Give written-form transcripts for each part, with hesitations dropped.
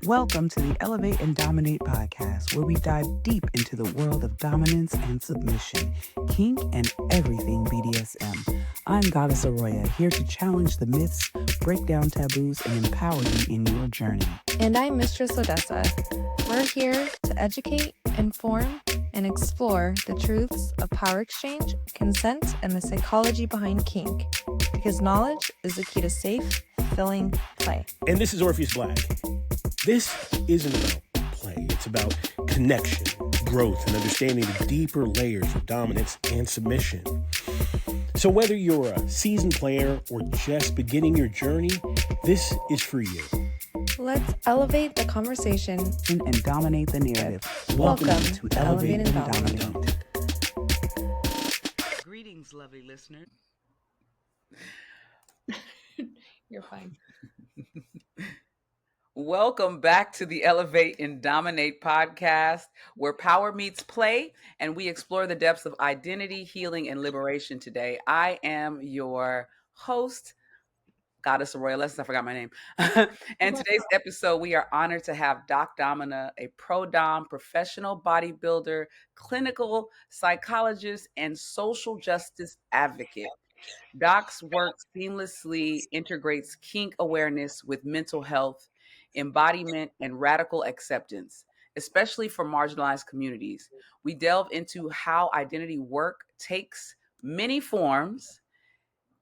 Welcome to the Elevate and Dominate podcast, where we dive deep into the world of dominance and submission, kink, and everything BDSM. I'm Goddess Arroya, here to challenge the myths, break down taboos, and empower you in your journey. And I'm Mistress Odessa. We're here to educate, inform, and explore the truths of power exchange, consent, and the psychology behind kink. Because knowledge is the key to safe, fulfilling play. And this is Orpheus Black. This isn't about play. It's about connection, growth, and understanding the deeper layers of dominance and submission. So whether you're a seasoned player or just beginning your journey, this is for you. Let's elevate the conversation And dominate the narrative. Welcome to Elevate and Dominate. Dominate. Greetings, lovely listener. You're fine. Welcome back to the Elevate and Dominate podcast, where power meets play and we explore the depths of identity, healing, and liberation today. I am your host, Goddess Arroya. I forgot my name. And today's episode, we are honored to have Doc Domina, a pro-dom, professional bodybuilder, clinical psychologist, and social justice advocate. Doc's work seamlessly integrates kink awareness with mental health, embodiment, and radical acceptance, especially for marginalized communities. We delve into how identity work takes many forms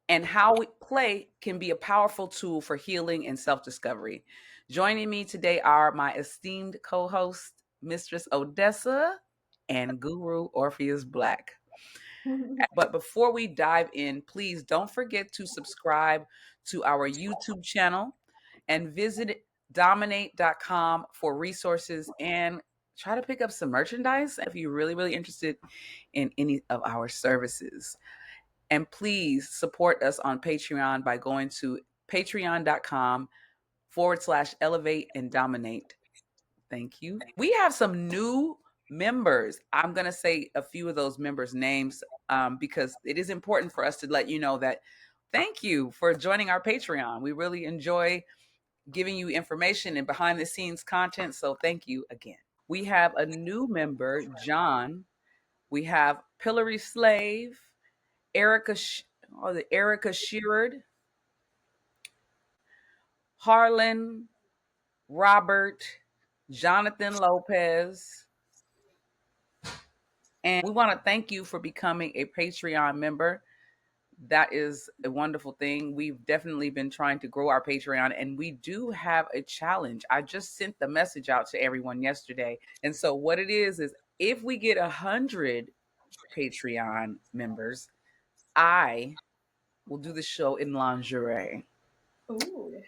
and how play can be a powerful tool for healing and self-discovery. Joining me today are my esteemed co-host, Mistress Odessa, and Guru Orpheus Black. But before we dive in, please don't forget to subscribe to our YouTube channel and visit dominate.com for resources and try to pick up some merchandise if you're really interested in any of our services. And please support us on Patreon by going to patreon.com/elevate and dominate. Thank you. We have some new members. I'm going to say a few of those members' names because it is important for us to let you know that thank you for joining our Patreon. We really enjoy giving you information and behind the scenes content. So thank you again. We have a new member, John. We have Pillory Slave, Erica Shearard, Harlan, Robert, Jonathan Lopez. And we want to thank you for becoming a Patreon member. That is a wonderful thing. We've definitely been trying to grow our Patreon, and we do have a challenge. I just sent the message out to everyone yesterday. And so what it is if we get 100 Patreon members, I will do the show in lingerie. Ooh.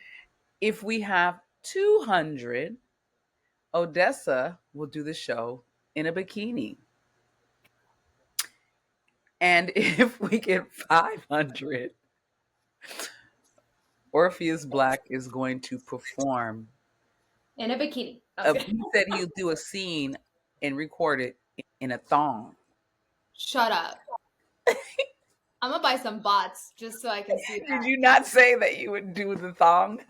If we have 200, Odessa will do the show in a bikini. And if we get 500, Orpheus Black is going to perform in a bikini. He said he'll do a scene and record it in a thong. Shut up. I'm gonna buy some bots just so I can see that. Did you not say that you would do the thong?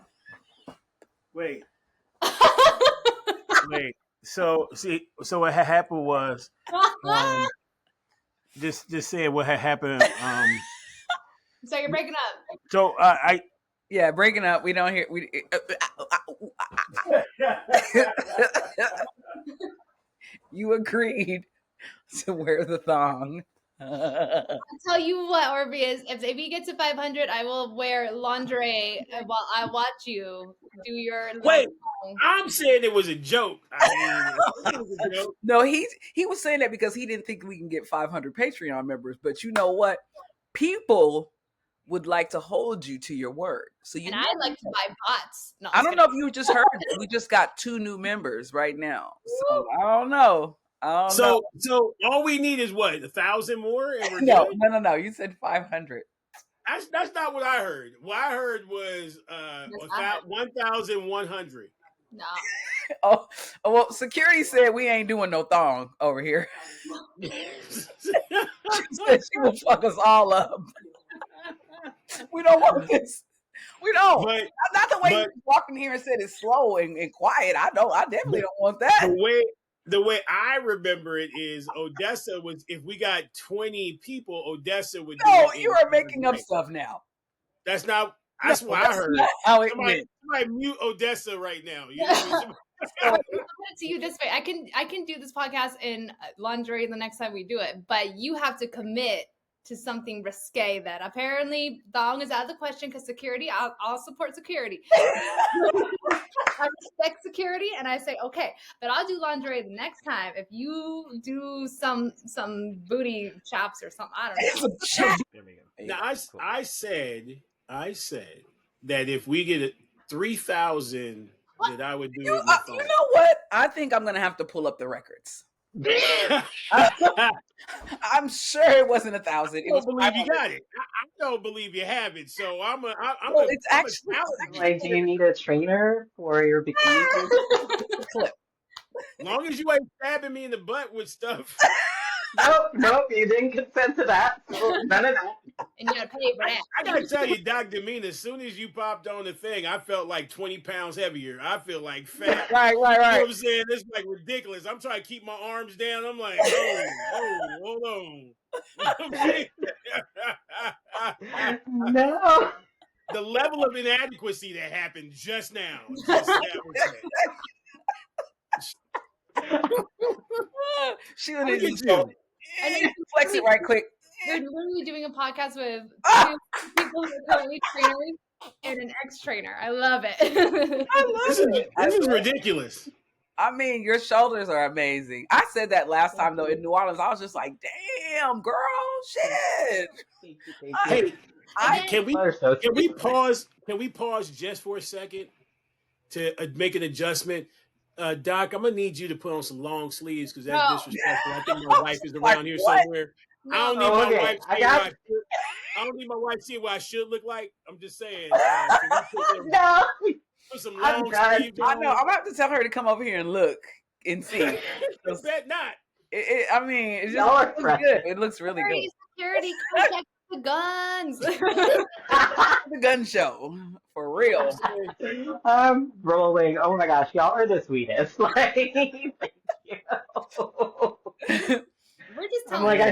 Wait. So what had happened was, just saying what had happened. So you're breaking up. So Yeah, breaking up. We don't hear. You agreed to wear the thong. I'll tell you what, Orpheus, if he gets to 500, I will wear lingerie while I watch you do your. Wait, I'm saying it was a joke. It was a joke. No, he was saying that because he didn't think we can get 500 Patreon members. But you know what? People would like to hold you to your word. So and I'd like to buy bots. No, I don't know if you just heard that. We just got 2 new members right now. So I don't know. So all we need is what, 1,000 more? And we're no, good? no. You said 500. That's not what I heard. What I heard was 1,100. No. Oh, well, security said we ain't doing no thong over here. She said she will fuck us all up. We don't want this. We don't. But Not the way but you walked in here and said it's slow and quiet. I definitely don't want that. the way I remember it is Odessa was, if we got 20 people, Odessa would do No, it. you are making up stuff now. That's not. No, That's what I that's heard. not how it Somebody went. mute Odessa right now. You know what I mean? So I'll put it to you this way: I can do this podcast in lingerie the next time we do it, but you have to commit to something risque. That apparently thong is out of the question because security. I'll support security. I respect security, and I say okay, but I'll do lingerie the next time if you do some booty chops or something. I don't know. There we go. Now I said that if we get 3,000, that I would do it. You know what? I think I'm gonna have to pull up the records. I'm sure it wasn't 1,000. I don't believe you got it. I don't believe you have it. So it's actually like, do you need a trainer for your bikini? clip. As long as you ain't stabbing me in the butt with stuff. Nope, you didn't consent to that. So none of that. And you gotta pay for that. I gotta tell you, Dr. Domina, as soon as you popped on the thing, I felt like 20 pounds heavier. I feel like fat. Right. You know what I'm saying? It's like ridiculous. I'm trying to keep my arms down. I'm like, hold on. You know what I'm saying? No. The level of inadequacy that happened just now. She didn't even flex it right quick. We're literally doing a podcast with two people who are currently trainers and an ex-trainer. I love it. This is ridiculous. I mean, your shoulders are amazing. I said that last time though in New Orleans. I was just like, "Damn, girl, shit." Hey, can we pause? Can we pause just for a second to make an adjustment? Doc, I'm gonna need you to put on some long sleeves because that's disrespectful. I think my wife is around here somewhere. No. I don't need my wife seeing I don't need my wife seeing what I should look like. I'm just saying. No. Put some long sleeves on. I know. I'm gonna have to tell her to come over here and look and see. Bet not. I mean, it just looks good. It looks really good. Security, contact the guns. The gun show for real. I'm rolling. Oh my gosh, y'all are the sweetest. Like, thank you. We're just I'm like, I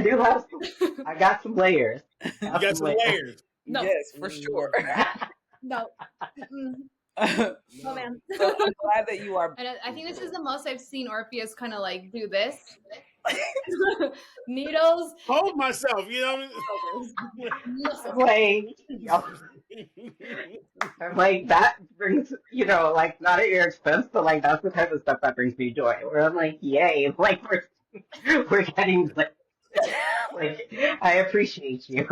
got some layers. You got some layers. No. Yes, for sure. No. Oh man. So I'm glad that you are. And I think this is the most I've seen Orpheus kind of like do this. Needles. Hold myself, you know. I'm like, that brings, like, not at your expense, but like that's the type of stuff that brings me joy. Where I'm like, yay, like we're getting like I appreciate you.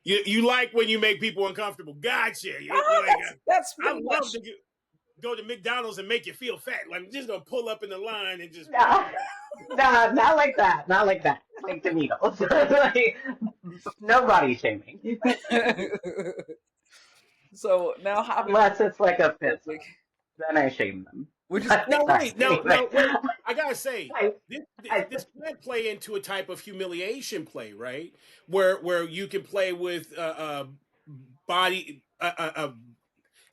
You like when you make people uncomfortable. Gotcha. That's I love to go to McDonald's and make you feel fat. Like, I'm just gonna pull up in the line and just nah, not like that. Not like that. Like the needles. Like, no body shaming. So now, unless it's like a fit, then I shame them. Wait. I gotta say, this can play into a type of humiliation play, right? Where you can play with body.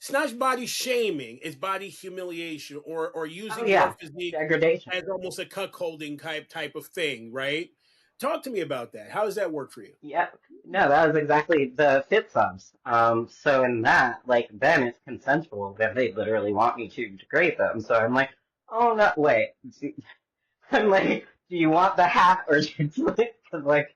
It's not body shaming; it's body humiliation, or using your physique degradation as almost a cuckolding type of thing, right? Talk to me about that. How does that work for you? Yeah, no, that was exactly the fit subs. So in that, like, then it's consensual that they literally want me to degrade them. So I'm like, oh no, wait. I'm like, do you want the hat or because like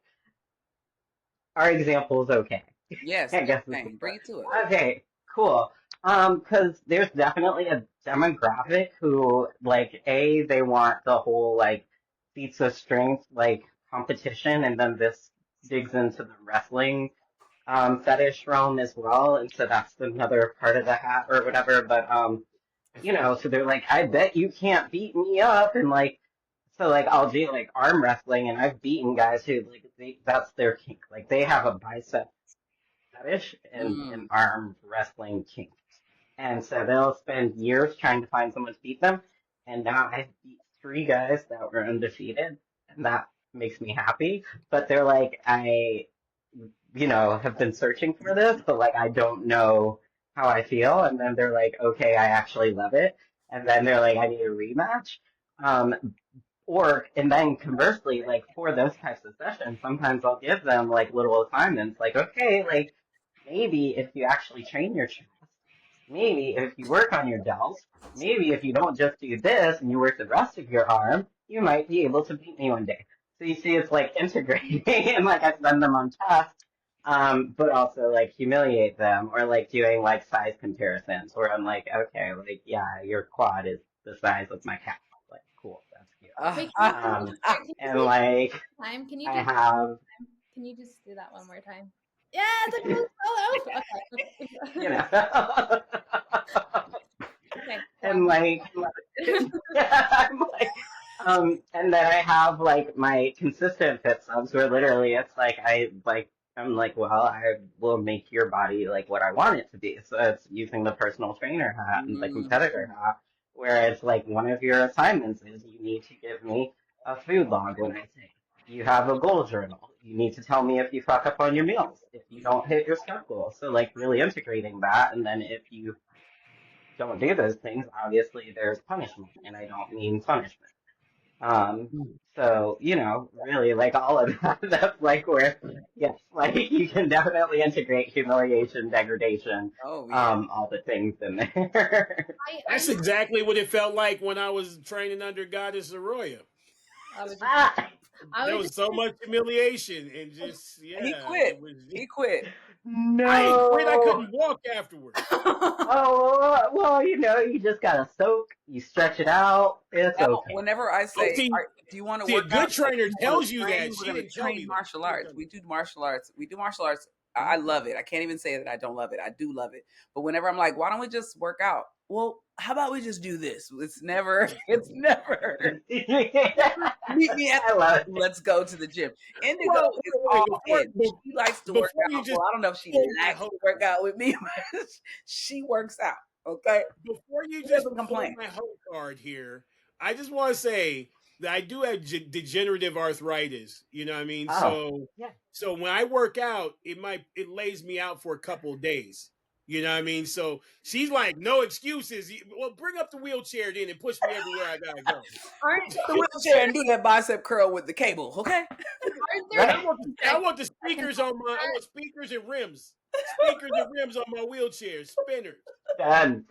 our example is okay. Yes, I guess bring it to it. Okay, cool. Because there's definitely a demographic who like they want the whole like feats of strength like competition, and then this digs into the wrestling fetish realm as well, and so that's another part of the hat or whatever. But so they're like, I bet you can't beat me up, and like, so like I'll do like arm wrestling, and I've beaten guys who like that's their kink, like they have a bicep fetish and an arm wrestling kink, and so they'll spend years trying to find someone to beat them, and now I've beat 3 guys that were undefeated, and that makes me happy. But they're like, have been searching for this, but like I don't know how I feel. And then they're like, okay, I actually love it. And then they're like, I need a rematch. And then conversely, like for those types of sessions, sometimes I'll give them like little assignments, like, okay, like maybe if you actually train your chest, maybe if you work on your delts, maybe if you don't just do this and you work the rest of your arm, you might be able to beat me one day. So you see, it's like integrating, and like I send them on tests, but also like humiliate them, or like doing like size comparisons, where I'm like, okay, like yeah, your quad is the size of my calf. Like, cool, that's cute. Wait, And like time? Can you I just have, can you just do that one more time? Yeah, the close follow. Okay. Okay. And like, I'm like, and then I have like my consistent fit subs where literally it's like I'm like, well, I will make your body like what I want it to be. So it's using the personal trainer hat and the competitor hat, where it's like one of your assignments is you need to give me a food log when I say you have a goal journal. You need to tell me if you fuck up on your meals, if you don't hit your step goal. So like really integrating that, and then if you don't do those things, obviously there's punishment, and I don't mean punishment. So, really like all of that, that's like where, yes, like you can definitely integrate humiliation, degradation, Oh yeah. all the things in there. That's exactly what it felt like when I was training under Goddess Arroyo. There was so much humiliation and just He quit. He quit. No. I didn't quit. I couldn't walk afterwards. Oh, well, you just gotta soak, you stretch it out, it's okay. Whenever I say, do you want to work a good out? trainer tells you train, that. She we're going didn't to train martial arts. We do martial arts. I love it. I can't even say that I don't love it. I do love it. But whenever I'm like, why don't we just work out? Well, how about we just do this? It's never. Meet me at let's go to the gym. Indigo is all in. She likes to work out. Well, I don't know if she likes to work out with me, but she works out. Okay. Before you just complain my whole card here, I just want to say that I do have degenerative arthritis. You know what I mean? Oh, so when I work out, it lays me out for a couple of days. You know what I mean? So she's like, no excuses. Well, bring up the wheelchair then and push me everywhere I gotta go. The wheelchair and do that bicep curl with the cable, okay? I want the speakers on my. I want speakers and rims. Speakers and rims on my wheelchair. Spinners. Done.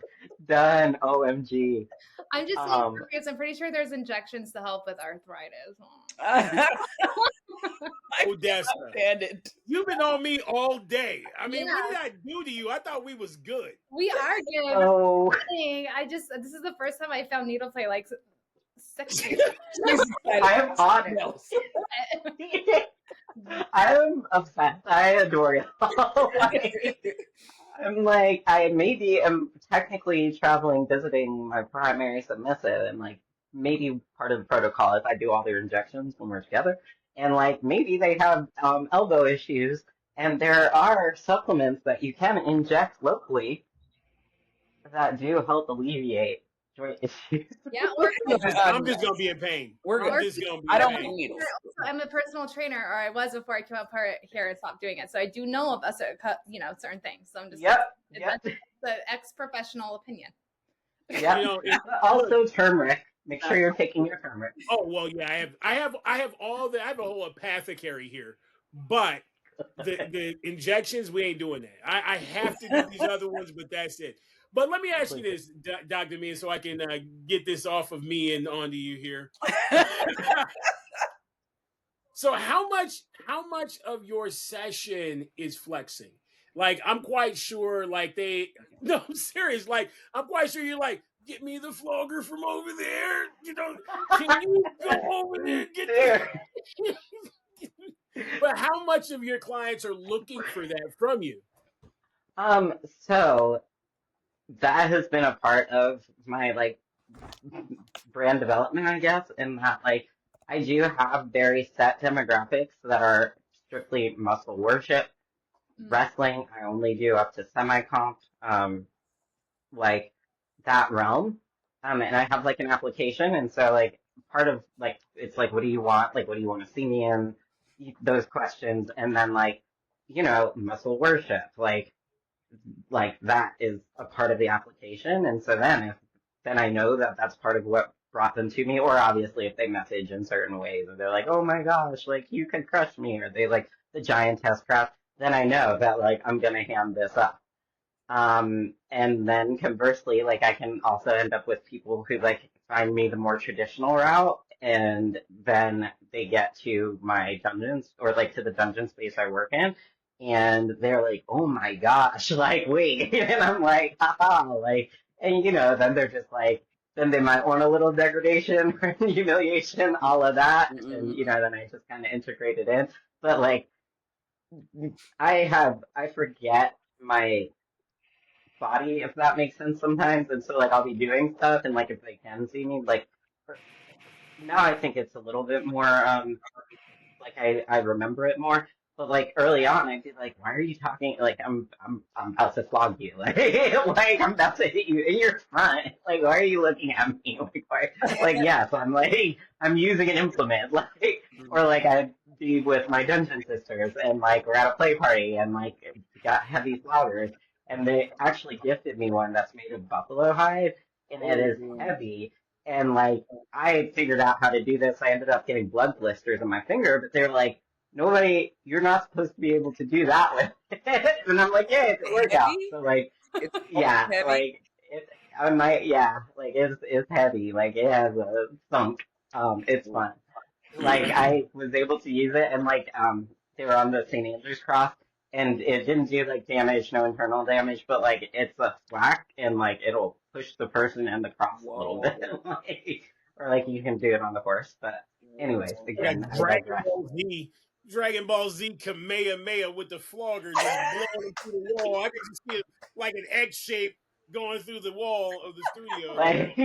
OMG. I'm just saying, because I'm pretty sure there's injections to help with arthritis. Odessa, you've been on me all day. I mean, what did I do to you? I thought we was good. We are good. Oh. This is the first time I found needle play like sexy. I am honest. I am obsessed. I adore you. I'm like, I maybe am technically traveling, visiting my primary submissive, and like maybe part of the protocol is I do all their injections when we're together, and like maybe they have elbow issues, and there are supplements that you can inject locally that do help alleviate joint issues. Yeah, I'm just gonna be in pain. I don't want needles. I'm a personal trainer, or I was before I came up here and stopped doing it. So I do know about certain things. So I'm just Yep. The ex-professional opinion. Yeah. Also turmeric. Make sure you're taking your turmeric. Oh well, yeah. I have all the. I have a whole apothecary here, but the injections we ain't doing that. I have to do these other ones, but that's it. But let me ask you this, Dr. Mia, so I can get this off of me and onto you here. So how much of your session is flexing? Like, I'm quite sure, no, I'm serious. Like, I'm quite sure you're like, get me the flogger from over there. Can you go over there and get there? But how much of your clients are looking for that from you? So that has been a part of my brand development, I guess, in that I do have very set demographics that are strictly muscle worship. Wrestling, I only do up to semi-comp, that realm. And I have an application, and so part of it's what do you want? What do you want to see me in? Those questions, and then muscle worship, like that is a part of the application. And so then I know that that's part of what brought them to me. Or obviously if they message in certain ways and they're like, oh my gosh, like you could crush me, or they like the giantess craft, then I know that like I'm gonna hand this up. And then conversely, like I can also end up with people who like find me the more traditional route, and then they get to my dungeons, or like to the dungeon space I work in, and they're like, oh my gosh, like wait, and I'm like, haha, like, and then they're just like, then they might want a little degradation or humiliation, all of that, and then I just kind of integrate it in. But like, I forget my body, if that makes sense sometimes. And so like I'll be doing stuff, and like if they can see me, like now I think it's a little bit more like I remember it more. But like early on, I'd be like, "Why are you talking? Like I'm about to flog you. Like like I'm about to hit you in your front. Like why are you looking at me? Like why? Like yeah, so I'm like I'm using an implement. Like or like I'd be with my dungeon sisters, and like we're at a play party, and like got heavy floggers, and they actually gifted me one that's made of buffalo hide, and it is heavy. And like I figured out how to do this. I ended up getting blood blisters on my finger, but they're like, nobody, you're not supposed to be able to do that with it. And I'm like, yeah, it's a workout. So like, It's yeah, heavy. like like it's heavy. Like it has a thunk. It's fun. Like I was able to use it, and like they were on the St. Andrew's cross, and it didn't do like damage, no internal damage, but like it's a thwack, and like it'll push the person and the cross a little bit, like, or like you can do it on the horse. But anyways, Like again, I digress. Dragon Ball Z Kamehameha with the flogger just blowing through the wall. I can just see it like an X shape going through the wall of the studio. Like,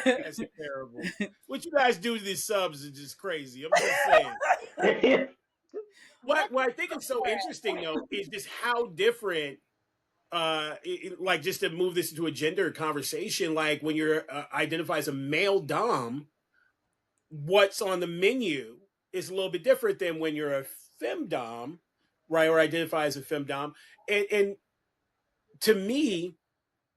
That's terrible. What you guys do to these subs is just crazy. I'm just saying. What I think is so interesting though is just how different like just to move this into a gender conversation, like when you're identified as a male dom, what's on the menu is a little bit different than when you're a femdom, right, or identify as a femdom. And to me,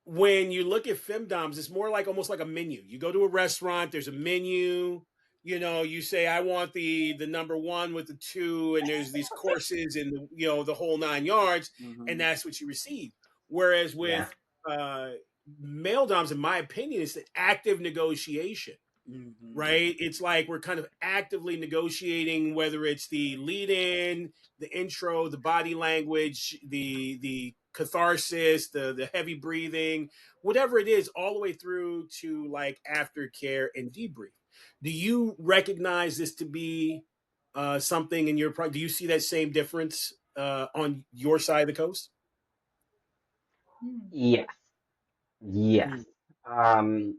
when you look at femdoms, it's more like almost like a menu. You go to a restaurant, there's a menu. You say I want the number one with the two, and there's these courses and the whole 9 yards, and that's what you receive. Whereas yeah. with male doms, in my opinion, it's an active negotiation. Right? It's like we're kind of actively negotiating whether it's the lead in, the intro, the body language, the catharsis, the heavy breathing, whatever it is, all the way through to like aftercare and debrief. Do you recognize this to be something in your do you see that same difference on your side of the coast? Yes. Yes. Um,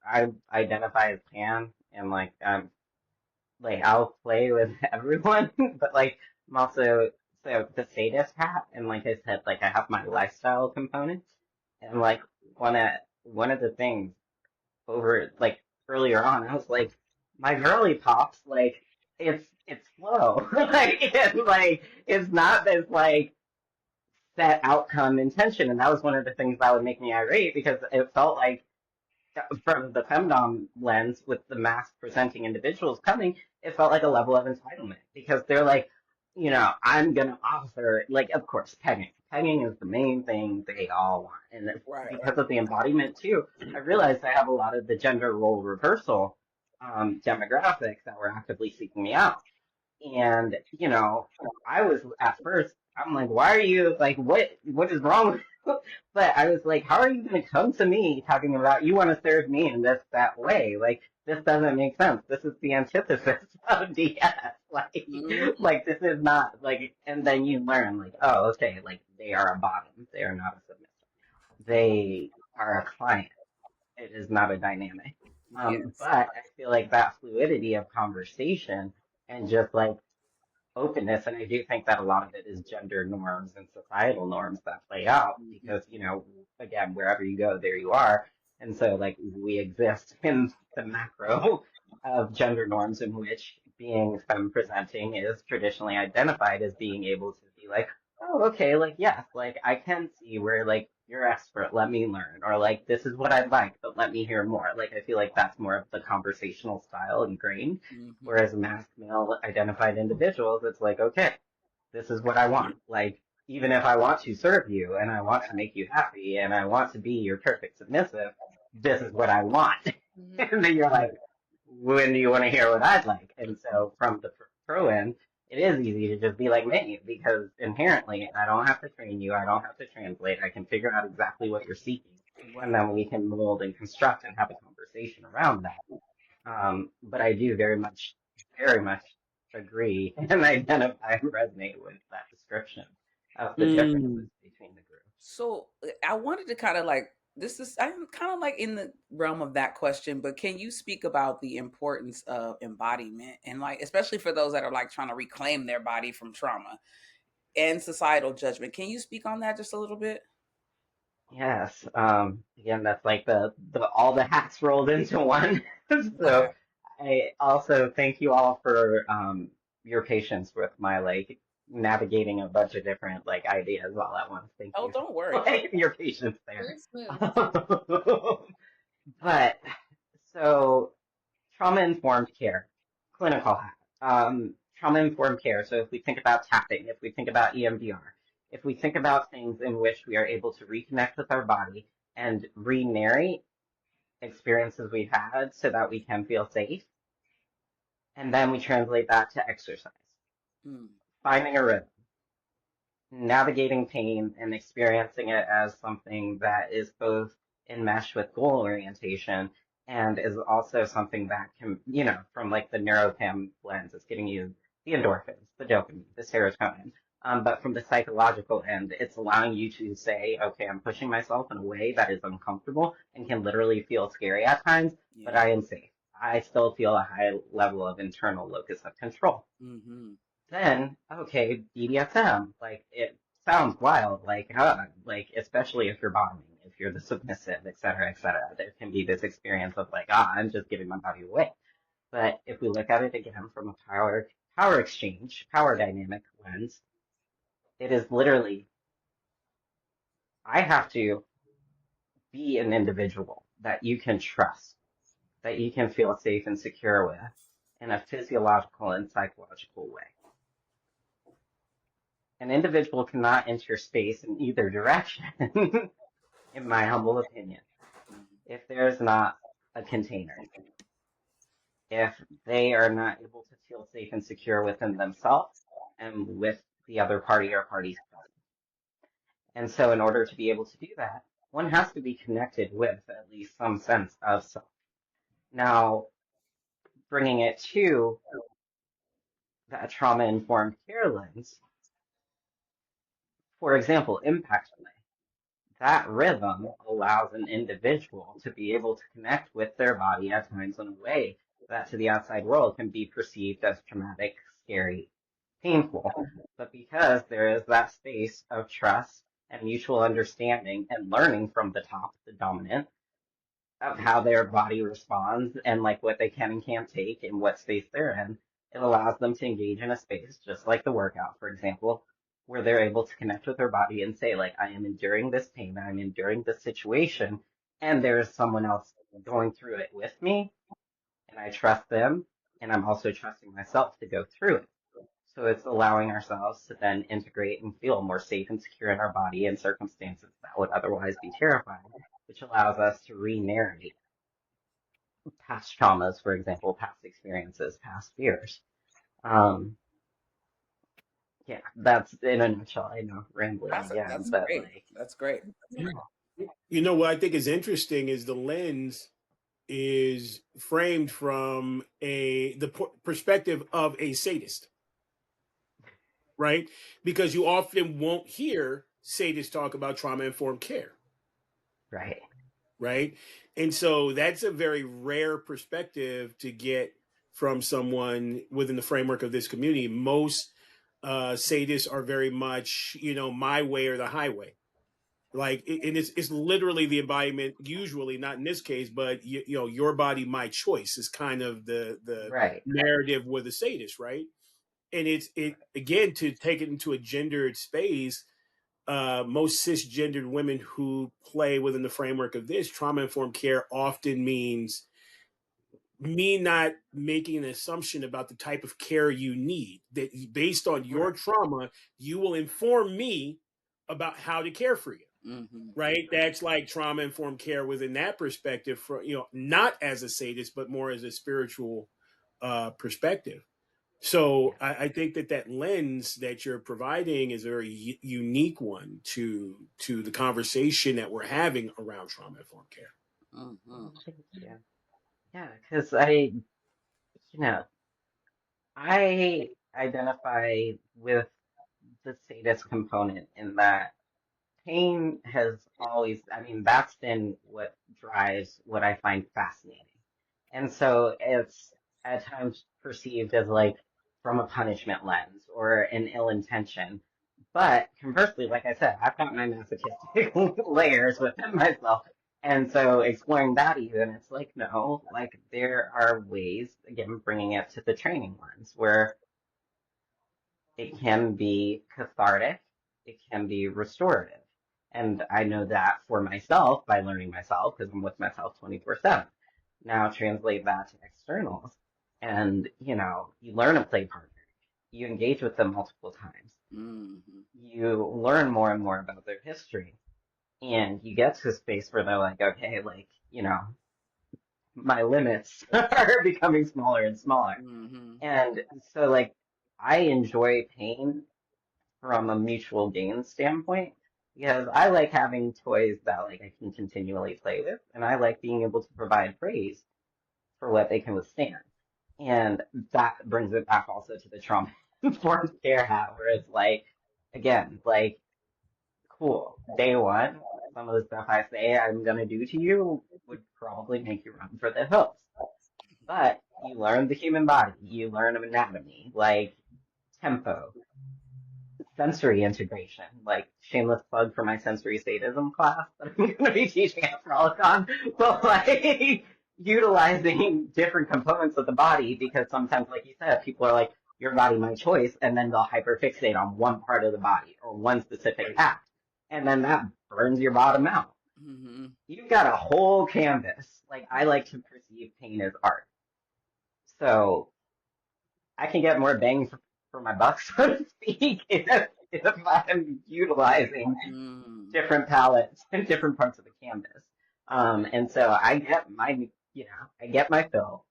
I identify as pan, and like I'll play with everyone, but like I'm also so the sadist hat, and like I said, like I have my lifestyle component, and like one of the things over like earlier on, I was like, my girly pops, like it's slow, like it's not this like set outcome intention, and that was one of the things that would make me irate, because it felt like from the femdom lens with the mass presenting individuals coming, it felt like a level of entitlement, because they're like, I'm gonna offer, like, of course, pegging. Pegging is the main thing they all want, and because of the embodiment too, I realized I have a lot of the gender role reversal demographics that were actively seeking me out. And, I was at first, I'm like, why are you like, what is wrong with you? But I was like, how are you going to come to me talking about you want to serve me in that way? Like, this doesn't make sense. This is the antithesis of DS. Like this is not like, and then you learn like, oh, okay, like they are a bottom. They are not a submissive. They are a client. It is not a dynamic. But I feel like that fluidity of conversation and just like openness, and I do think that a lot of it is gender norms and societal norms that play out, because again, wherever you go, there you are. And so, like, we exist in the macro of gender norms in which being femme presenting is traditionally identified as being able to be like, oh, okay, like, yes, like, I can see where, like, you're expert, let me learn, or like, this is what I like, but let me hear more. Like, I feel like that's more of the conversational style ingrained. Mm-hmm. Whereas masked male identified individuals, it's like, okay, this is what I want. Like, even if I want to serve you and I want to make you happy and I want to be your perfect submissive, this is what I want. Mhm. And then you're like, when do you want to hear what I'd like? And so from the pro end, it is easy to just be like me because inherently I don't have to train you. I don't have to translate. I can figure out exactly what you're seeking. And Right. then we can mold and construct and have a conversation around that. But I do very much agree and identify and resonate with that description of the Mm. differences between the groups. So I wanted to kind of like this is I'm kind of like in the realm of that question, but can you speak about the importance of embodiment and like especially for those that are like trying to reclaim their body from trauma and societal judgment? Can you speak on that just a little bit? Yes. Again, that's like the all the hats rolled into one. Okay. So I also thank you all for your patience with my like navigating a bunch of different like ideas all at once. Thank Oh, you don't worry. for like, your patience Very there. smooth. But so trauma informed care, clinical hat. Trauma informed care. So if we think about tapping, if we think about EMDR, if we think about things in which we are able to reconnect with our body and re-narrate experiences we've had so that we can feel safe, and then we translate that to exercise, Mm, finding a rhythm, navigating pain and experiencing it as something that is both enmeshed with goal orientation and is also something that can, from like the neuropam lens, it's getting you the endorphins, the dopamine, the serotonin. But from the psychological end, it's allowing you to say, okay, I'm pushing myself in a way that is uncomfortable and can literally feel scary at times, but yeah. I am safe. I still feel a high level of internal locus of control. Mm-hmm. Then, okay, BDSM, like it sounds wild, like especially if you're bottoming, if you're the submissive, et cetera, et cetera. There can be this experience of like, I'm just giving my body away. But if we look at it again from a power exchange, power dynamic lens, it is literally I have to be an individual that you can trust, that you can feel safe and secure with in a physiological and psychological way. An individual cannot enter space in either direction, in my humble opinion, if there's not a container, if they are not able to feel safe and secure within themselves and with the other party or parties present. And so, in order to be able to do that, one has to be connected with at least some sense of self. Now, bringing it to that trauma informed care lens, for example, impact play. That rhythm allows an individual to be able to connect with their body at times in a way that to the outside world can be perceived as traumatic, scary, painful. But because there is that space of trust and mutual understanding and learning from the top, the dominant, of how their body responds and like what they can and can't take and what space they're in, it allows them to engage in a space, just like the workout, for example, where they're able to connect with their body and say, like, I am enduring this pain, I'm enduring this situation, and there's someone else going through it with me, and I trust them, and I'm also trusting myself to go through it. So it's allowing ourselves to then integrate and feel more safe and secure in our body in circumstances that would otherwise be terrifying, which allows us to re-narrate past traumas, for example, past experiences, past fears. Um, yeah, that's in a nutshell. I know, rambling again, That's but great. like, That's great. Yeah. You know what I think is interesting is the lens is framed from the perspective of a sadist, right? Because you often won't hear sadists talk about trauma informed care, right, right? And so that's a very rare perspective to get from someone within the framework of this community. Most sadists are very much, my way or the highway, Like, and it's literally the embodiment. Usually, not in this case, but you know, your body, my choice is kind of the Right. narrative with the sadist, right? And it again, to take it into a gendered space. Most cisgendered women who play within the framework of this trauma informed care often means me not making an assumption about the type of care you need. That based on your Right. trauma, you will inform me about how to care for you. Mm-hmm. Right? That's like trauma informed care within that perspective, for not as a sadist, but more as a spiritual perspective. So Yeah. I think that lens that you're providing is a very unique one to the conversation that we're having around trauma informed care. Mm-hmm. Oh, thank you. Yeah, because know, I identify with the sadist component in that pain has always, I mean, that's been what drives what I find fascinating. And so it's at times perceived as like from a punishment lens or an ill intention. But conversely, like I said, I've got my masochistic layers within myself. And so exploring that even, it's like, no, like there are ways, again, bringing it to the training lens where it can be cathartic, it can be restorative. And I know that for myself by learning myself because I'm with myself 24/7. Now translate that to externals. And, you learn a play partner. You engage with them multiple times. Mm-hmm. You learn more and more about their history. And you get to a space where they're like, okay, like, my limits are becoming smaller and smaller. Mm-hmm. And so, like, I enjoy pain from a mutual gain standpoint because I like having toys that like I can continually play with, and I like being able to provide praise for what they can withstand. And that brings it back also to the trauma informed care hat, where it's like, again, like, cool, day one, some of the stuff I say I'm gonna do to you would probably make you run for the hills. But you learn the human body, you learn anatomy, like tempo, sensory integration, like shameless plug for my sensory sadism class that I'm going to be teaching at Frolicon, but like utilizing different components of the body because sometimes, like you said, people are like, your body, my choice, and then they'll hyperfixate on one part of the body or one specific act, and then that burns your bottom out. Mm-hmm. You've got a whole canvas. Like, I like to perceive pain as art. So I can get more bang for my buck, so to speak, if I'm utilizing Mm. different palettes and different parts of the canvas. And so I get my fill.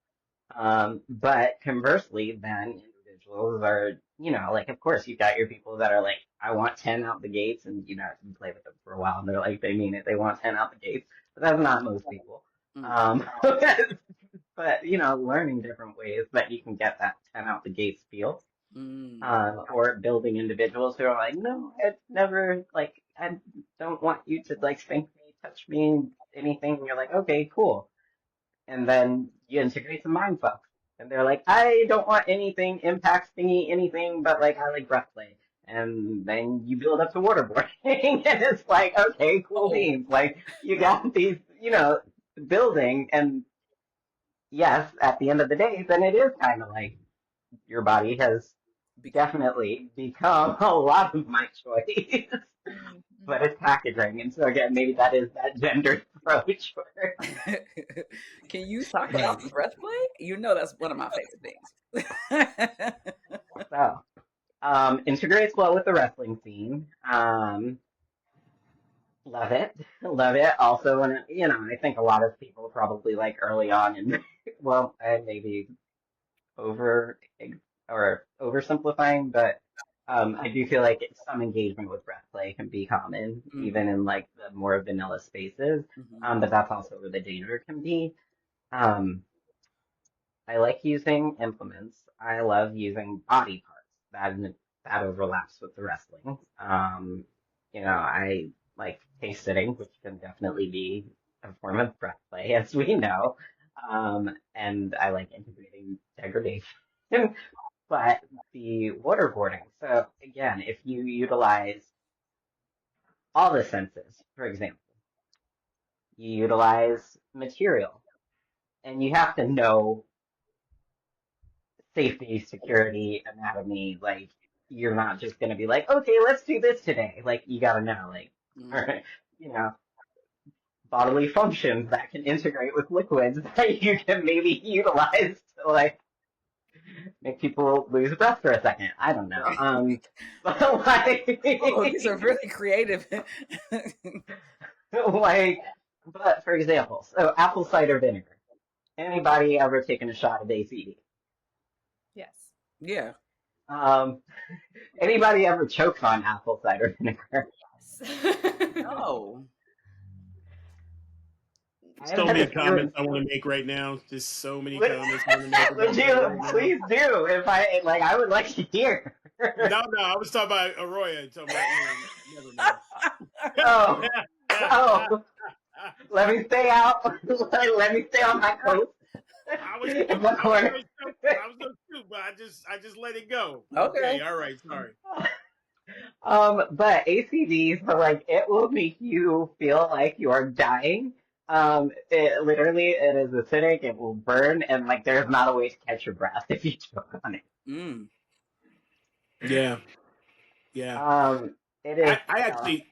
But conversely, then individuals are, like, of course, you've got your people that are like, I want 10 out the gates, and, you play with them for a while, and they're like, they mean it, they want 10 out the gates, but that's not most people. Mm-hmm. But, learning different ways that you can get that 10 out the gates feel. Mm. Or building individuals who are like, no, it's never, like, I don't want you to, like, spank me, touch me, anything. And you're like, okay, cool. And then you integrate some mind fucks. And they're like, I don't want anything impacts me, anything, but, like, I like breath play. And then you build up to waterboarding. And it's like, okay, cool Oh. beans. Like, you got these, building. And yes, at the end of the day, then it is kind of like your body has definitely become a lot of my choice, but it's packaging. And so again, maybe that is that gendered approach. Can you talk about the Maybe. breath play? You know that's one of my favorite things. So, integrates well with the wrestling scene. Love it. Love it. Also, when I think a lot of people probably like early on and well, I maybe over or oversimplifying, but I do feel like some engagement with breath play can be common, even in like the more vanilla spaces. Mm-hmm. But that's also where the danger can be. Um, I like using implements. I love using body parts. That overlaps with the wrestling. I like case sitting, which can definitely be a form of breath play, as we know. And I like integrating degradation. But the waterboarding. So again, if you utilize all the senses, for example. You utilize material, and you have to know safety, security, anatomy. Like, you're not just going to be like, okay, let's do this today. Like, you got to know, like, you know, bodily functions that can integrate with liquids that you can maybe utilize to, like, make people lose breath for a second. I don't know. But like, Oh, these are really creative. like, but for example, so apple cider vinegar. Anybody ever taken a shot of ACD? Yes. Yeah. Anybody ever choked on apple cider vinegar? No. I So have had many a few. comments I want to make right now. Just so many Would, comments I want to make would about that you right now. please do? If I like, I would like to hear. No, I was talking about Arroya. Talking about, Oh, never oh, mind. let me stay out. Let me stay on my coast. I was In gonna the corner. shoot, but I just let it go. Okay. All right, sorry. But ACD, so like it will make you feel like you are dying. It literally it is acidic, it will burn, and like there's not a way to catch your breath if you choke on it. Mm. Yeah, yeah. It is, I actually,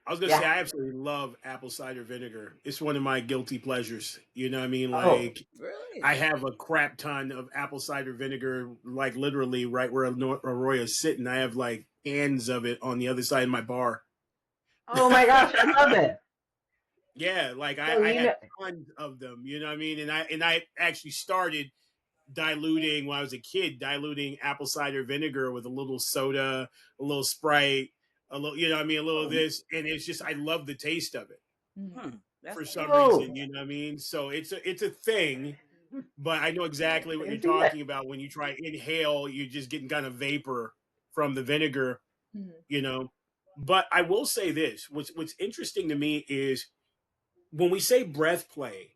I was gonna say, yeah. I absolutely love apple cider vinegar. It's one of my guilty pleasures. You know what I mean? Oh, Like, Really? I have a crap ton of apple cider vinegar, like literally right where Arroya's sitting. I have like cans of it on the other side of my bar. oh my gosh, I love it. Yeah, like So I you have know, tons of them. You know what I mean? And I actually started diluting when I was a kid, diluting apple cider vinegar with a little soda, a little Sprite, a little, you know what I mean, a little of oh, this, and it's just I love the taste of it That's for some oh, reason. You know what I mean? So it's a thing, but I know I exactly what can you're see it. talking about when you try inhale. You're just getting kind of vapor from the vinegar. You know, but I will say this: what's interesting to me is when we say breath play.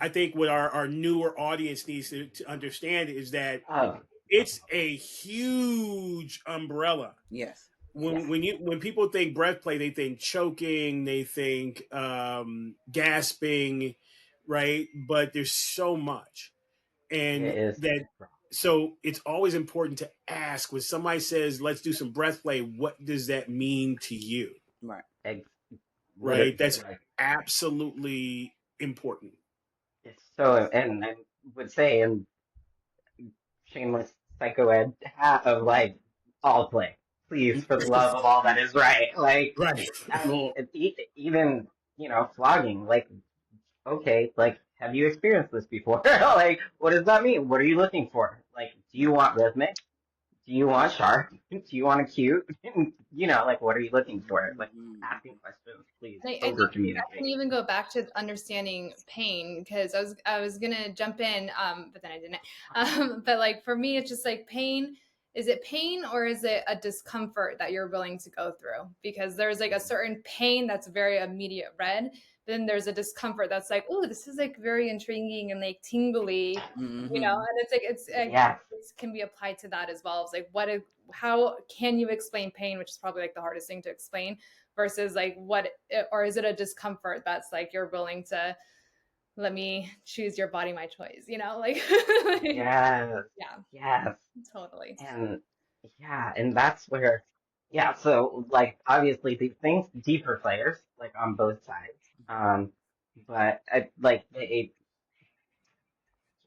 I think what our newer audience needs to understand is that Oh, it's a huge umbrella. yes. yeah, When people think breath play, they think choking, they think gasping, right? But there's so much, it and is. that so it's always important to ask when somebody says, "Let's do some breath play." What does that mean to you? Right. Ex- Right? That's like absolutely important. it's so, and I would say, and shameless psychoed hat of like all play. Please, for the love of all that is right. Like, Right. I mean, even flogging. Like, okay, like, have you experienced this before? Like, what does that mean? What are you looking for? Like, do you want rhythmic? Do you want sharp? Do you want a cute? Like, what are you looking for? Like, asking questions, please. I think Over I can communicate. even go back to understanding pain because I was gonna jump in, but then I didn't. But like for me, it's just like pain. Is it pain or is it a discomfort that you're willing to go through? Because there's like a certain pain that's very immediate red. Then there's a discomfort that's like, oh, this is like very intriguing and like tingly, Mm-hmm. and it's like Yeah. it can be applied to that as well. It's like how can you explain pain, which is probably like the hardest thing to explain versus like or is it a discomfort that's like you're willing to let me choose your body my choice, like Yes. yeah, Yes. totally. And yeah, and that's where, yeah, so like obviously these things deeper players like on both sides. But like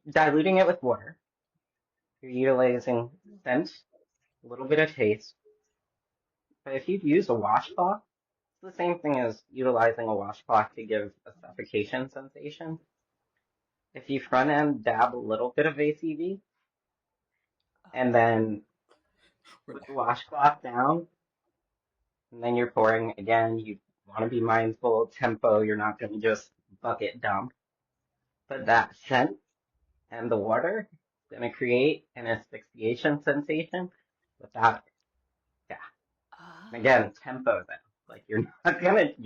diluting it with water, you're utilizing scent, a little bit of taste. But if you use a washcloth, it's the same thing as utilizing a washcloth to give a suffocation sensation. If you front end dab a little bit of ACV and then put the washcloth down, and then you're pouring again, you want to be mindful of tempo. You're not going to just bucket dump. But that scent and the water is going to create an asphyxiation sensation without, yeah. And again, tempo then. Like you're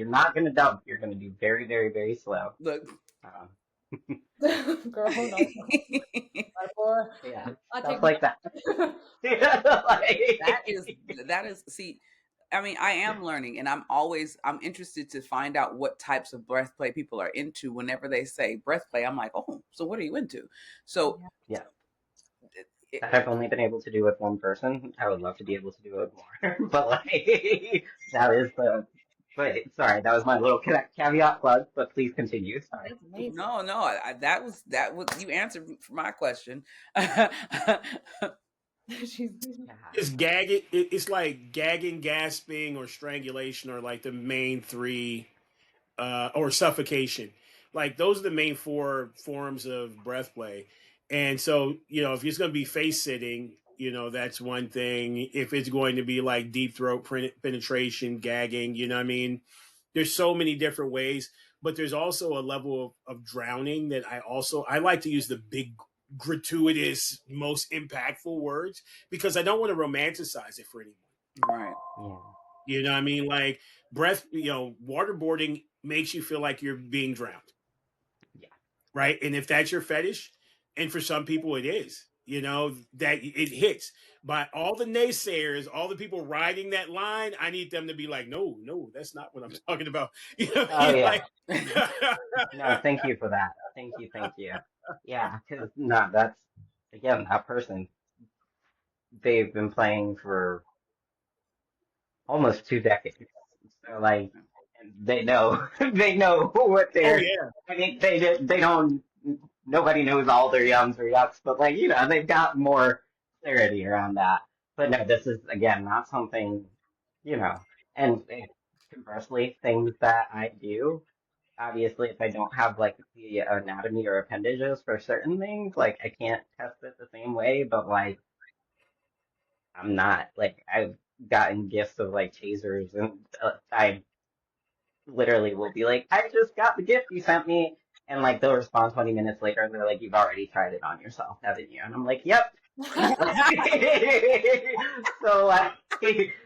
not gonna dump. You're gonna do very, very, very slow. Look. Girl, no. Yeah, I'll stuff take like that. that Like, is see I mean, I am learning, and I'm interested to find out what types of breath play people are into. Whenever they say breath play, I'm like, oh, so what are you into? So, Yeah. it, That I've only been able to do with one person. I would love to be able to do it more, but like that is the. But sorry, that was my little caveat plug. But please continue. Sorry. That's amazing. no, that was you answered for my question. She's Yeah. It's gagging. It's like gagging, gasping, or strangulation are like the main three, or suffocation. Like those are the main four forms of breath play. And so, if it's going to be face sitting, that's one thing. If it's going to be like deep throat penetration, gagging, what I mean? There's so many different ways, but there's also a level of drowning that I like to use the big, gratuitous, most impactful words because I don't want to romanticize it for anyone. Right. Yeah. You know what I mean? Like waterboarding makes you feel like you're being drowned, Yeah. right? And if that's your fetish, and for some people it is, that it hits. But all the naysayers, all the people riding that line, I need them to be like, no, no, that's not what I'm talking about. You know, what I Oh mean? yeah. Like, No, thank you for that. Thank you. Thank you. Yeah, because no, that's again that person. They've been playing for almost 2 decades. So like, and they know they know what oh they're. yeah, I mean, they don't. Nobody knows all their yums or yucks, but like they've got more clarity around that. But no, this is again not something you know. And conversely, things that I do. Obviously, if I don't have like the anatomy or appendages for certain things, like I can't test it the same way. But like, I'm not like I've gotten gifts of like tasers, and I literally will be like, I just got the gift you sent me. And like they'll respond 20 minutes later and they're like, you've already tried it on yourself, haven't you? And I'm like, yep. So like,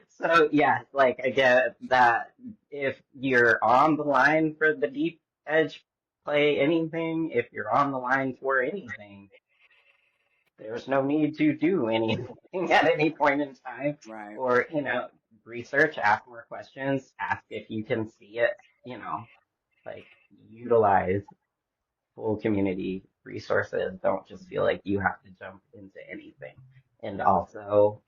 so yeah, like I get that if you're on the line for the deep edge play anything, if you're on the line for anything, there's no need to do anything at any point in time. Right. Or, research, ask more questions, ask if you can see it, like utilize full community resources. Don't just feel like you have to jump into anything. And also,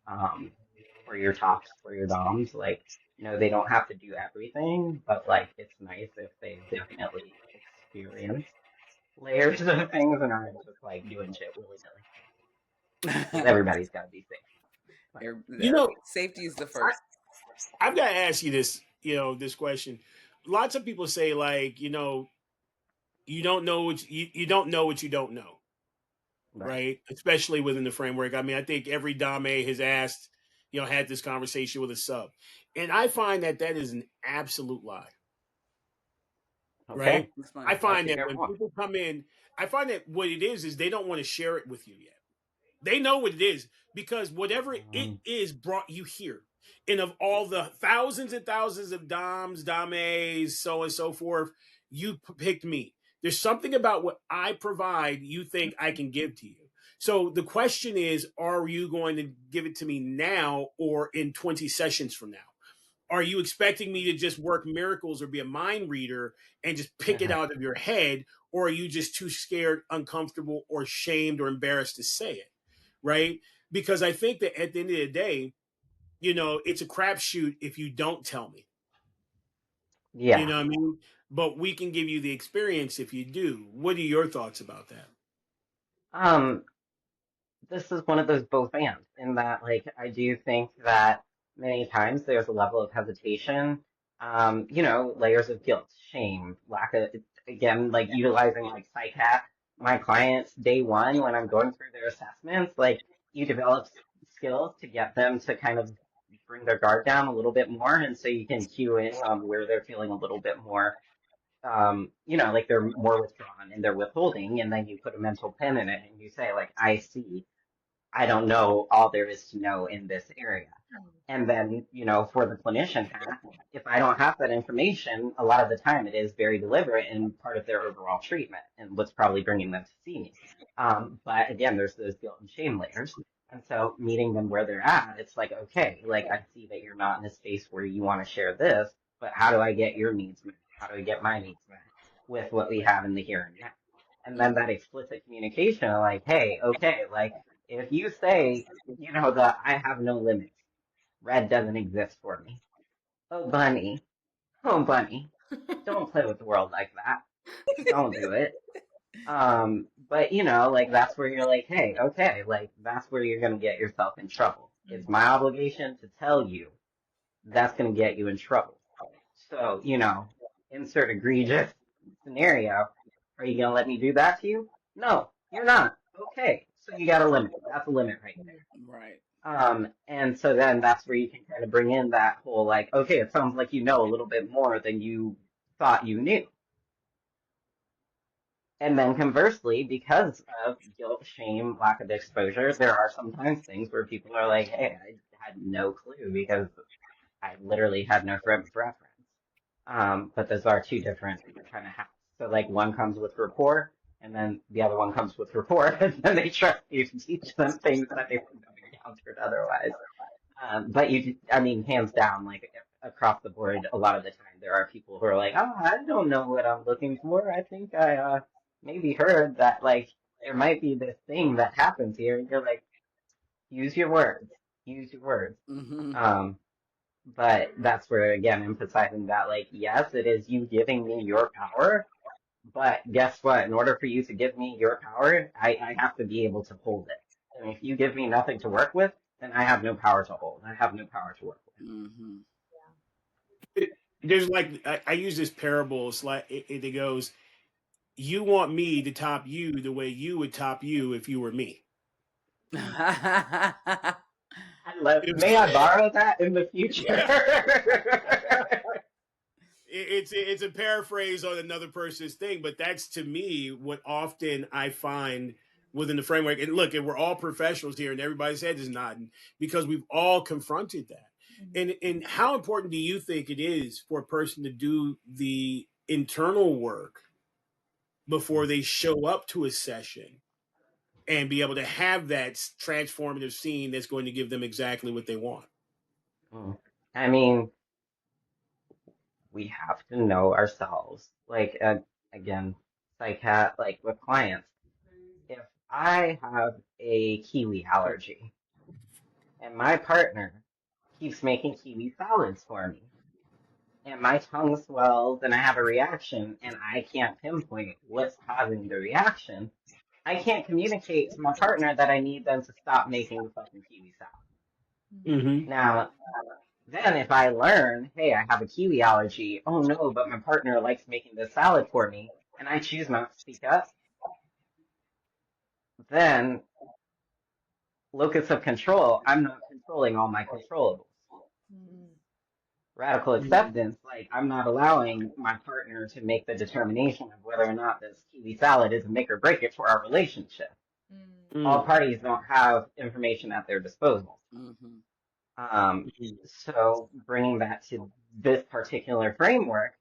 for your tops, for your doms, like, they don't have to do everything, but like it's nice if they definitely experience layers of things and aren't just like doing shit willy nilly. Because everybody's got to be safe. But, you know, Safety is the I, first. I've got to ask you this, this question. Lots of people say like, you don't know you don't know what you don't know, right. right? Especially within the framework. I mean, I think every Dame has asked, had this conversation with a sub, and I find that is an absolute lie, Okay. right? I Explain. Like find to that hear when more. people come in, I find that what it is they don't want to share it with you yet. They know what it is because whatever it Um, is brought you here. And of all the thousands and thousands of Doms, Dames, so and so forth, you picked me. There's something about what I provide you think I can give to you. So the question is, are you going to give it to me now or in 20 sessions from now? Are you expecting me to just work miracles or be a mind reader and just pick it out of your head? Or are you just too scared, uncomfortable, or shamed or embarrassed to say it? Right? Because I think that at the end of the day, it's a crapshoot if you don't tell me. You yeah. know what I mean? But we can give you the experience if you do. What are your thoughts about that? Um, this is one of those both and in that like I do think that many times there's a level of hesitation, layers of guilt, shame, lack of again, like utilizing like psych my clients day one when I'm going through their assessments, like you develop skills to get them to kind of bring their guard down a little bit more and so you can cue in on where they're feeling a little bit more like they're more withdrawn and they're withholding, and then you put a mental pin in it and you say, like, I see, I don't know all there is to know in this area. And then, for the clinician half, if I don't have that information, a lot of the time it is very deliberate and part of their overall treatment and what's probably bringing them to see me. But again, there's those guilt and shame layers. And so meeting them where they're at, it's like, okay, like I see that you're not in a space where you want to share this, but how do I get your needs met? How do I get my needs met with what we have in the here and now? And then that explicit communication, like, hey, okay, like if you say, that I have no limits, red doesn't exist for me. Oh bunny, don't play with the world like that. Don't do it. But like that's where you're like, hey, okay, like that's where you're gonna get yourself in trouble. It's my obligation to tell you that's gonna get you in trouble. So, insert egregious scenario. Are you gonna let me do that to you? No, you're not. Okay, so you got a limit. That's a limit right there. Right. And so then that's where you can kind of bring in that whole like, okay, it sounds like you know a little bit more than you thought you knew. And then conversely, because of guilt, shame, lack of exposure, there are sometimes things where people are like, hey, I had no clue because I literally had no frame of reference. But those are two different kind of hats. So like one comes with rapport, and then the other one comes with rapport, and then they trust you to teach them things that they wouldn't have encountered otherwise. But I mean, hands down, like across the board, a lot of the time there are people who are like, oh, I don't know what I'm looking for. I think I maybe heard that like there might be this thing that happens here. And you're like, use your words, use your words. Mm-hmm. But that's where again emphasizing that like, yes, it is you giving me your power. But guess what? In order for you to give me your power, I have to be able to hold it. And if you give me nothing to work with, then I have no power to hold. I have no power to work with. Mm-hmm. There's like I use this parable. It's like it goes, you want me to top you the way you would top you if you were me. May I borrow that in the future? It's a paraphrase on another person's thing, but that's to me what often I find within the framework. And look, and we're all professionals here, and everybody's head is nodding because we've all confronted that. And how important do you think it is for a person to do the internal work before they show up to a session and be able to have that transformative scene that's going to give them exactly what they want? I mean, we have to know ourselves. Like, again, like with clients, if I have a kiwi allergy and my partner keeps making kiwi salads for me, and my tongue swells and I have a reaction and I can't pinpoint what's causing the reaction, I can't communicate to my partner that I need them to stop making the fucking kiwi salad. Mm-hmm. Now, then if I learn, hey, I have a kiwi allergy, oh no, but my partner likes making this salad for me, and I choose not to speak up, then locus of control, I'm not controlling all my controllables. Radical acceptance, like I'm not allowing my partner to make the determination of whether or not this kiwi salad is a make or break it for our relationship. All parties don't have information at their disposal. So bringing that to this particular framework,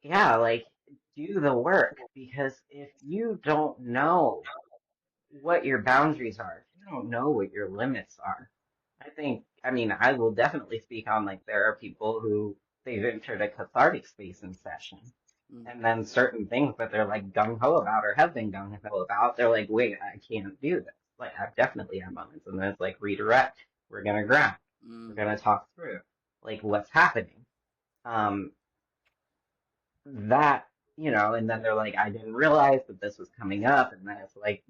yeah, like do the work, because if you don't know what your boundaries are, if you don't know what your limits are, I mean, I will definitely speak on like there are people who they've entered a cathartic space in session. And then certain things that they're like gung ho about or have been gung ho about, they're like, wait, I can't do this. Like, I've definitely had moments. And then it's like, redirect. We're going to ground. We're going to talk through like what's happening. That, and then they're like, I didn't realize that this was coming up. And then it's like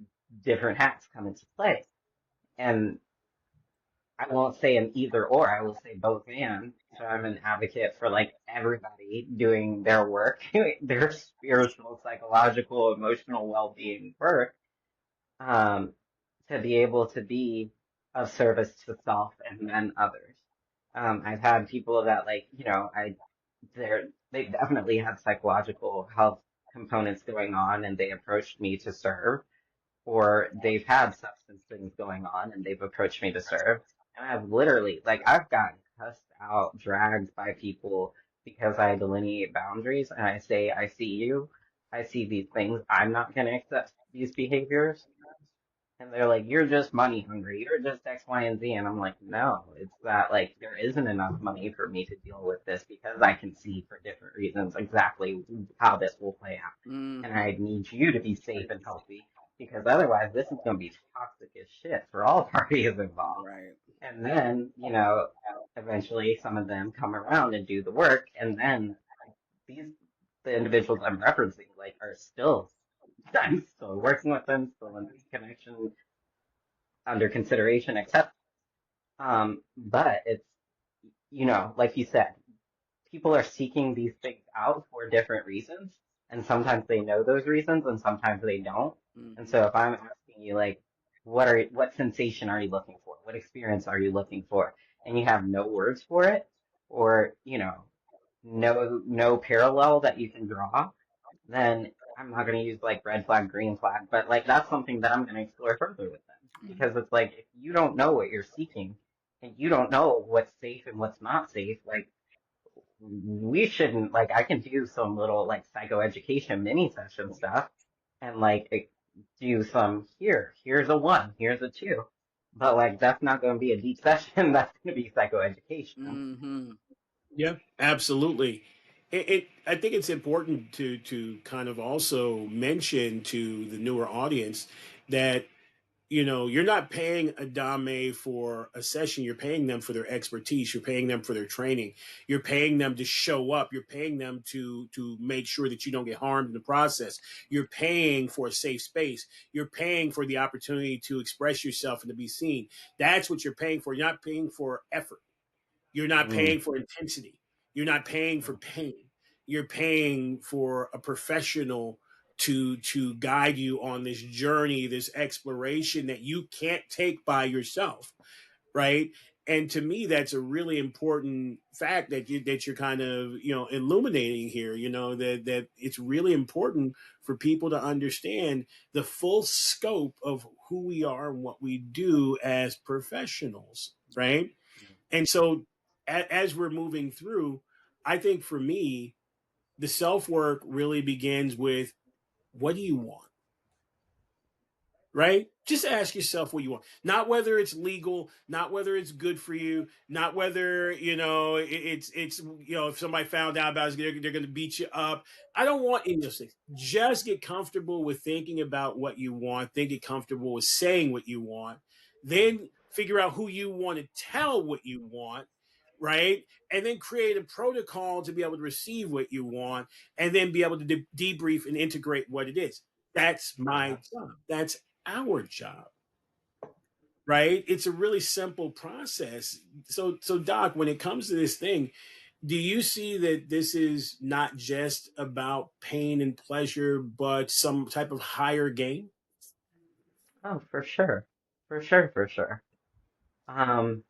different hats come into play. And I won't say an either or, I will say both and. So I'm an advocate for like everybody doing their work, their spiritual, psychological, emotional well-being work, to be able to be of service to self and then others. I've had people that like, they definitely had psychological health components going on and they approached me to serve, or they've had substance things going on and they've approached me to serve. And I've literally, like, I've gotten cussed out, dragged by people because I delineate boundaries and I say, I see you, I see these things, I'm not going to accept these behaviors. And they're like, you're just money hungry. You're just X, Y, and Z. And I'm like, no, it's that like there isn't enough money for me to deal with this because I can see for different reasons exactly how this will play out. And Mm-hmm. I need you to be safe and healthy because otherwise this is going to be toxic as shit for all parties involved. Right. And then, eventually some of them come around and do the work. And then these, the individuals I'm referencing, like, are still, I'm still working with them, still in connection, under consideration, etc. But it's, like you said, people are seeking these things out for different reasons, and sometimes they know those reasons, and sometimes they don't. And Mm-hmm. so if I'm asking you, like, what sensation are you looking for? What experience are you looking for? And you have no words for it, or no parallel that you can draw, then I'm not going to use like red flag, green flag, but like that's something that I'm going to explore further with them because it's like if you don't know what you're seeking and you don't know what's safe and what's not safe, like we shouldn't like I can do some little like psychoeducation mini session stuff and like do some here's a 1, here's a 2. But like that's not going to be a deep session. That's going to be psychoeducation. Mm-hmm. Yeah, absolutely. I think it's important to kind of also mention to the newer audience that you're not paying a dame for a session. You're paying them for their expertise. You're paying them for their training. You're paying them to show up. You're paying them to make sure that you don't get harmed in the process. You're paying for a safe space. You're paying for the opportunity to express yourself and to be seen. That's what you're paying for. You're not paying for effort. You're not Mm. paying for intensity. You're not paying for pain. You're paying for a professional to guide you on this journey, this exploration that you can't take by yourself, right? And to me, that's a really important fact that you're kind of illuminating here. That it's really important for people to understand the full scope of who we are and what we do as professionals, right? And so as we're moving through, I think for me, the self work really begins with what do you want? Right? Just ask yourself what you want. Not whether it's legal, not whether it's good for you, not whether it's if somebody found out about it, they're going to beat you up. I don't want any of those things. Just get comfortable with thinking about what you want. Then get comfortable with saying what you want. Then figure out who you want to tell what you want, right? And then create a protocol to be able to receive what you want, and then be able to debrief and integrate what it is. That's my Yeah. job. That's our job, right? It's a really simple process. So Doc, when it comes to this thing, do you see that this is not just about pain and pleasure, but some type of higher game? Oh, for sure. For sure, for sure. Um,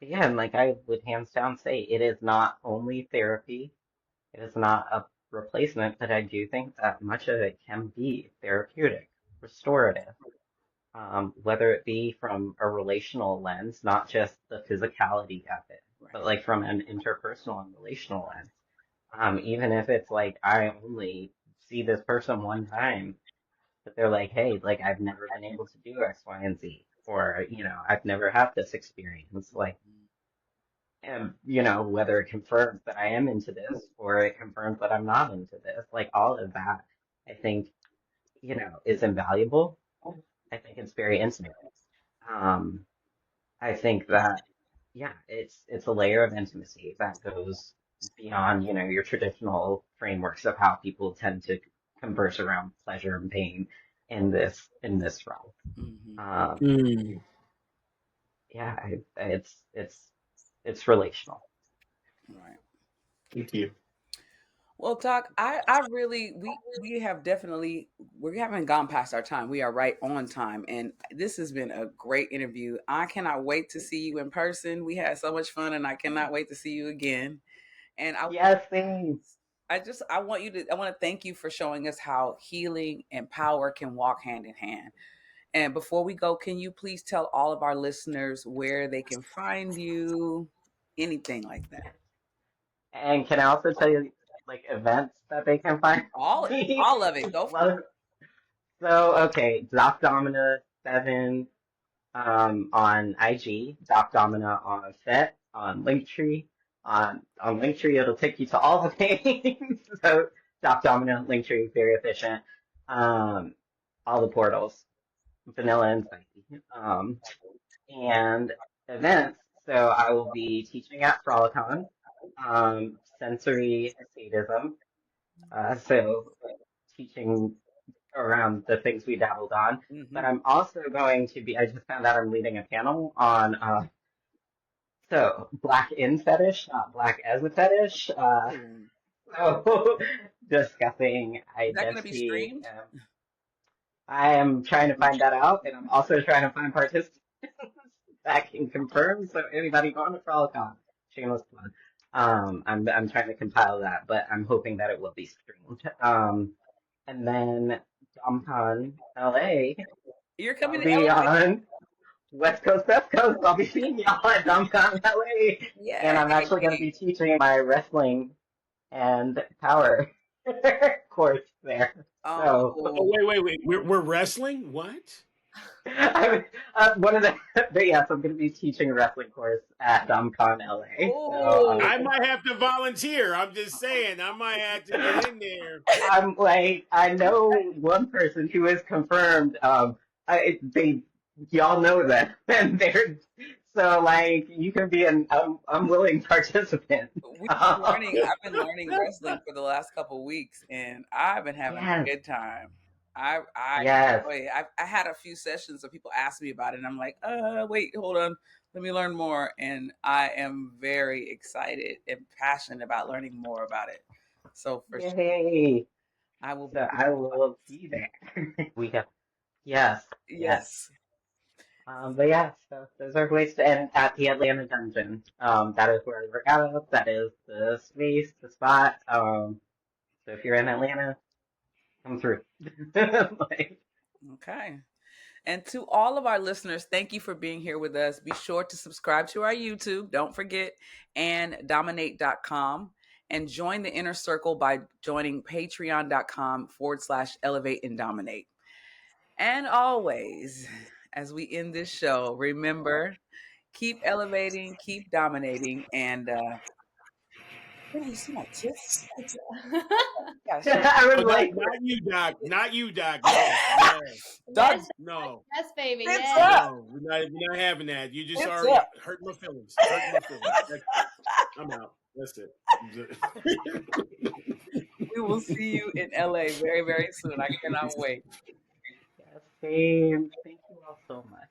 yeah, and like I would hands down say it is not only therapy, it is not a replacement, but I do think that much of it can be therapeutic, restorative, whether it be from a relational lens, not just the physicality of it, but Right. like from an interpersonal and relational lens. Even if it's like I only see this person one time, but they're like, hey, like I've never been able to do X, Y, and Z, or I've never had this experience, like, and whether it confirms that I am into this or it confirms that I'm not into this, like all of that, I think is invaluable. I think it's very intimate. Um, I think that yeah, it's a layer of intimacy that goes beyond your traditional frameworks of how people tend to converse around pleasure and pain in this realm. Mm-hmm. Um, Mm, yeah, it's relational. Right. thank you. Well, Doc, I really we have definitely we haven't gone past our time. We are right on time, and this has been a great interview. I cannot wait to see you in person. We had so much fun, and I cannot wait to see you again. And Yes, same. I want you to I want to thank you for showing us how healing and power can walk hand in hand. And before we go, can you please tell all of our listeners where they can find you? Anything like that. And can I also tell you like events that they can find All me? all of it. Go for it. Well, So okay, Domina7 on IG, Domina on Fet, on Linktree. On Linktree, it'll take you to all the things. So Domina, Linktree, very efficient. Um, all the portals, vanilla and spicy. And events. So I will be teaching at Frolicon, sensory sadism. So teaching around the things we dabbled on. But I'm also going to be, I just found out I'm leading a panel on, so black in fetish, not black as a fetish. So discussing Is that going to be identity. streamed? I am trying to find that out, and I'm also trying to find participants that can confirm. So anybody going to Frolicon, shameless plug. I'm trying to compile that, but I'm hoping that it will be streamed. And then DomCon LA, You're I'll coming to be LA? on West Coast, West Coast. I'll be seeing y'all at DomCon LA, and I'm actually going to be teaching my wrestling and power course there. So Oh, wait. We're wrestling? What? I one of but yes, I'm going to be teaching a wrestling course at DomCon LA. So I might have to volunteer. I'm just saying, I might have to get in there. I'm like, I know one person who is confirmed. Y'all know that, and they're so like you can be an unwilling participant. I've been learning wrestling for the last couple of weeks, and I've been having a good time. I Yes. enjoy it. I had a few sessions of people ask me about it, and I'm like, wait, hold on, let me learn more. And I am very excited and passionate about learning more about it. So for Yay. sure, I will. So I will be there. We have yes. But yeah, so those are ways to end at the Atlanta Dungeon. That is where I work out of. That is the space, the spot. So if you're in Atlanta, come through. Okay. And to all of our listeners, thank you for being here with us. Be sure to subscribe to our YouTube. Don't forget, and dominate.com. And join the inner circle by joining patreon.com/elevate and dominate. And always, as we end this show, remember, keep elevating, keep dominating, and you see my tits? I was like, not you, Doc. No. Doc, no. Yes, baby. Tits Yes. up. No, we're not having that. You just Tits already up. hurt my feelings. I'm out. That's it. We will see you in LA very, very soon. I cannot wait. yes, same. Thank you all so much.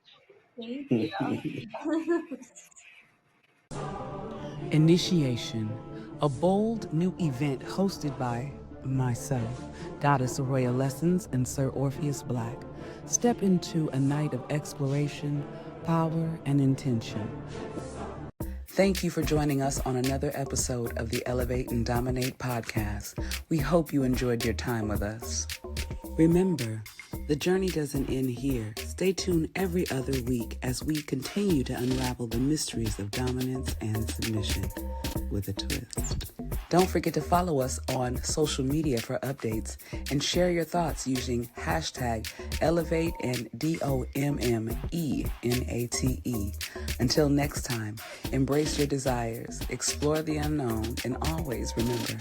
Thank you. Initiation, a bold new event hosted by myself, Goddess Arroya Lessons, and Sir Orpheus Black. Step into a night of exploration, power, and intention. Thank you for joining us on another episode of the Elevate and Dominate podcast. We hope you enjoyed your time with us. Remember, the journey doesn't end here. Stay tuned every other week as we continue to unravel the mysteries of dominance and submission with a twist. Don't forget to follow us on social media for updates and share your thoughts using hashtag Elevate and DOMMENATE. Until next time, embrace your desires, explore the unknown, and always remember,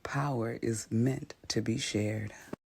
power is meant to be shared.